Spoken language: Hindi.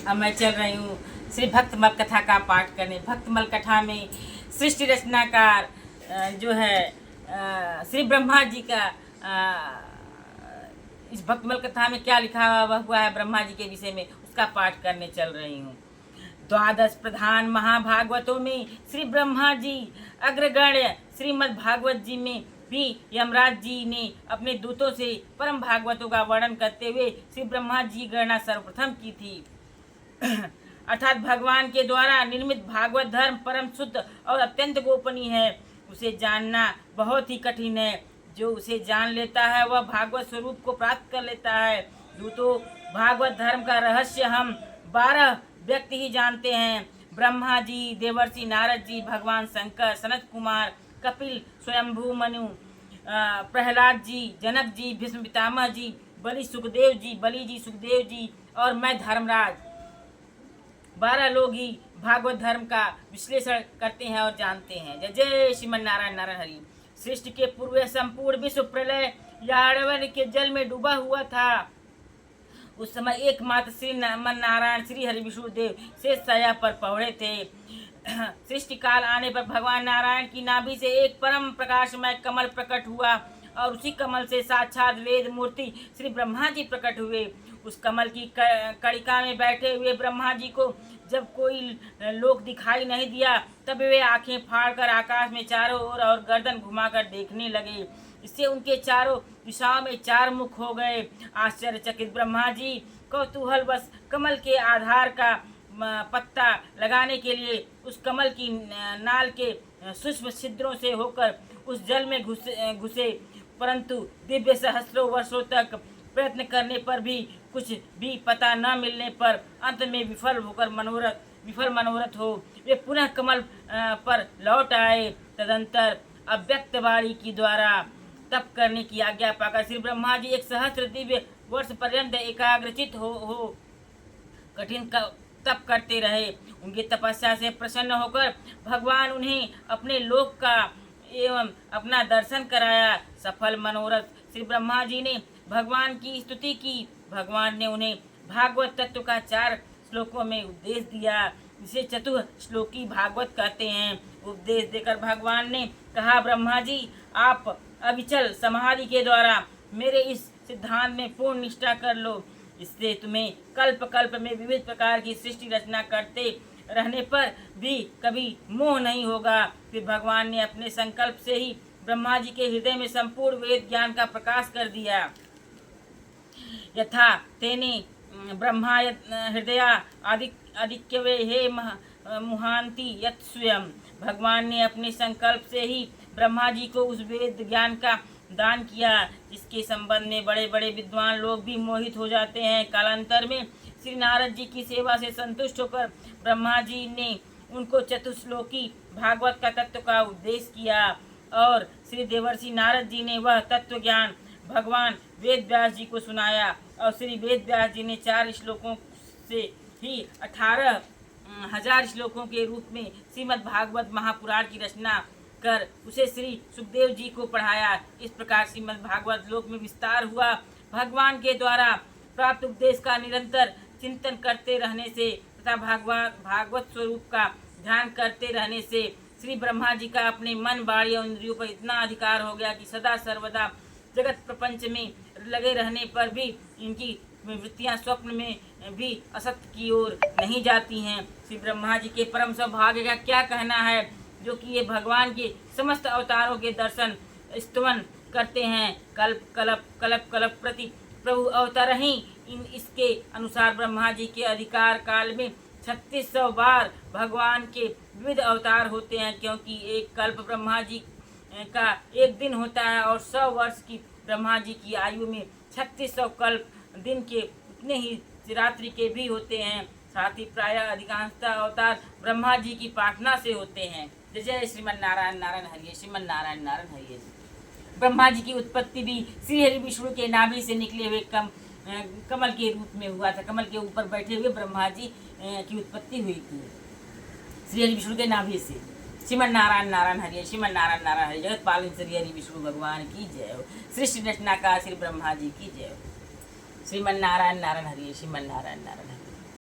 अब मैं चल रही हूँ श्री भक्तमल कथा का पाठ करने। भक्तमल कथा में सृष्टि रचनाकार जो है श्री ब्रह्मा जी का इस भक्तमल कथा में क्या लिखा हुआ है ब्रह्मा जी के विषय में, उसका पाठ करने चल रही हूँ। द्वादश प्रधान महाभागवतों में श्री ब्रह्मा जी अग्रगण्य, श्रीमद् भागवत जी में भी यमराज जी ने अपने दूतों से परम भागवतों का वर्णन करते हुए श्री ब्रह्मा जी गणना सर्वप्रथम की थी। अर्थात भगवान के द्वारा निर्मित भागवत धर्म परम शुद्ध और अत्यंत गोपनीय है। उसे जानना बहुत ही कठिन है। जो उसे जान लेता है वह भागवत स्वरूप को प्राप्त कर लेता है। दूतों, भागवत धर्म का रहस्य हम 12 व्यक्ति ही जानते हैं। ब्रह्मा जी, देवर्षि नारद जी, भगवान शंकर, सनत कुमार, कपिल, स्वयंभू मनु, प्रहलाद जी, जनक जी, भीष्म पितामह जी, बलि जी, सुखदेव जी और मैं धर्मराज। 12 लोग ही भागवत धर्म का विश्लेषण करते हैं और जानते हैं। जय जय श्रीमन नारायण नारायण हरि। सृष्टि के पूर्व संपूर्ण विश्व प्रलय याड़वन के जल में डूबा हुआ था। उस समय एकमात्र श्री मन नारायण श्री हरि विष्णुदेव शेष साया पर पहुंचे थे। सृष्टि काल आने पर भगवान नारायण की नाभि से एक परम प्रकाशमय कमल प्रकट हुआ और उसी कमल से साक्षात वेद मूर्ति श्री ब्रह्मा जी प्रकट हुए। उस कमल की कड़िका में बैठे हुए ब्रह्मा जी को जब कोई लोक दिखाई नहीं दिया, तब वे आंखें फाड़कर आकाश में चारों ओर और गर्दन घुमाकर देखने लगे। इससे उनके चारों दिशाओं में 4 मुख हो गए। आश्चर्यचकित ब्रह्मा जी कौतूहल बस कमल के आधार का पत्ता लगाने के लिए उस कमल की नाल के सूक्ष्म छिद्रों से होकर उस जल में घुसे, परंतु दिव्य सहस्रों वर्षों तक प्रयत्न करने पर भी कुछ भी पता न मिलने पर अंत में विफल मनोरथ हो वे पुनः कमल पर लौट आए। तदंतर अव्यक्त वाणी की द्वारा तप करने की आज्ञा पाकर श्री ब्रह्मा जी 1 सहस्त्र दिव्य वर्ष पर्यंत एकाग्रचित हो कठिन तप करते रहे। उनकी तपस्या से प्रसन्न होकर भगवान उन्हें अपने लोक का एवं अपना दर्शन कराया। सफल मनोरथ श्री ब्रह्मा जी ने भगवान की स्तुति की। भगवान ने उन्हें भागवत तत्व का 4 श्लोकों में उपदेश दिया, जिसे चतुः श्लोकी भागवत कहते हैं। उपदेश देकर भगवान ने कहा, ब्रह्मा जी, आप अविचल समाधि के द्वारा मेरे इस सिद्धांत में पूर्ण निष्ठा कर लो। इससे तुम्हें कल्प कल्प में विविध प्रकार की सृष्टि रचना करते रहने पर भी कभी मोह नहीं होगा। फिर भगवान ने अपने संकल्प से ही ब्रह्मा जी के हृदय में संपूर्ण वेद ज्ञान का प्रकाश कर दिया। यथा तेने ब्रह्मा हृदया आदिक्यवे हे मुहांति यत् स्वयं। भगवान ने अपने संकल्प से ही ब्रह्मा जी को उस वेद ज्ञान का दान किया, जिसके संबंध में बड़े बड़े विद्वान लोग भी मोहित हो जाते हैं। कालांतर में श्री नारद जी की सेवा से संतुष्ट होकर ब्रह्मा जी ने उनको चतुश्लोकी भागवत का तत्व का उपदेश किया और श्री देवर्षि नारद जी ने वह तत्व ज्ञान भगवान वेद व्यास जी को सुनाया और श्री वेद व्यास जी ने 4 श्लोकों से ही 18,000 श्लोकों के रूप में श्रीमद् भागवत महापुराण की रचना कर उसे श्री सुखदेव जी को पढ़ाया। इस प्रकार श्रीमद् भागवत लोक में विस्तार हुआ। भगवान के द्वारा प्राप्त उपदेश का निरंतर चिंतन करते रहने से तथा भागवत स्वरूप का ध्यान करते रहने से श्री ब्रह्मा जी का अपने मन, वाणी और इंद्रियों पर इतना अधिकार हो गया कि सदा सर्वदा जगत प्रपंच में लगे रहने पर भी इनकी वृत्तियां स्वप्न में भी असत्य की ओर नहीं जाती हैं। श्री ब्रह्मा जी के परम सौभाग्य का क्या कहना है, जो कि ये भगवान के समस्त अवतारों के दर्शन स्तवन करते हैं। कल्प प्रति प्रभु अवतार ही इसके अनुसार ब्रह्मा जी के अधिकार काल में 3600 बार भगवान के विविध अवतार होते हैं, क्योंकि एक कल्प ब्रह्मा जी का 1 दिन होता है और 100 वर्ष की ब्रह्मा जी की आयु में 3600 कल्प दिन के उतने ही रात्रि के भी होते हैं। साथ ही प्राय अधिकांशतः अवतार ब्रह्मा जी की प्रार्थना से होते हैं। जय जय श्रीमन नारायण नारायण हरिये, श्रीमन नारायण नारायण हरिये। ब्रह्मा जी की उत्पत्ति भी श्री हरि विष्णु के नाभि से निकले हुए कमल के रूप में हुआ था। कमल के ऊपर बैठे हुए ब्रह्मा जी की उत्पत्ति हुई थी श्री हरि विष्णु के नाभि से। श्रीमन नारायण नारायण हरिये, श्रीमन नारायण नारायण हरिये। जगत पालन श्री हरि विष्णु भगवान की जय हो। सृष्टि रचना का श्री ब्रह्मा जी की जय हो। श्रीमन नारायण नारायण हरिये, श्रीमन नारायण नारायण हरिये।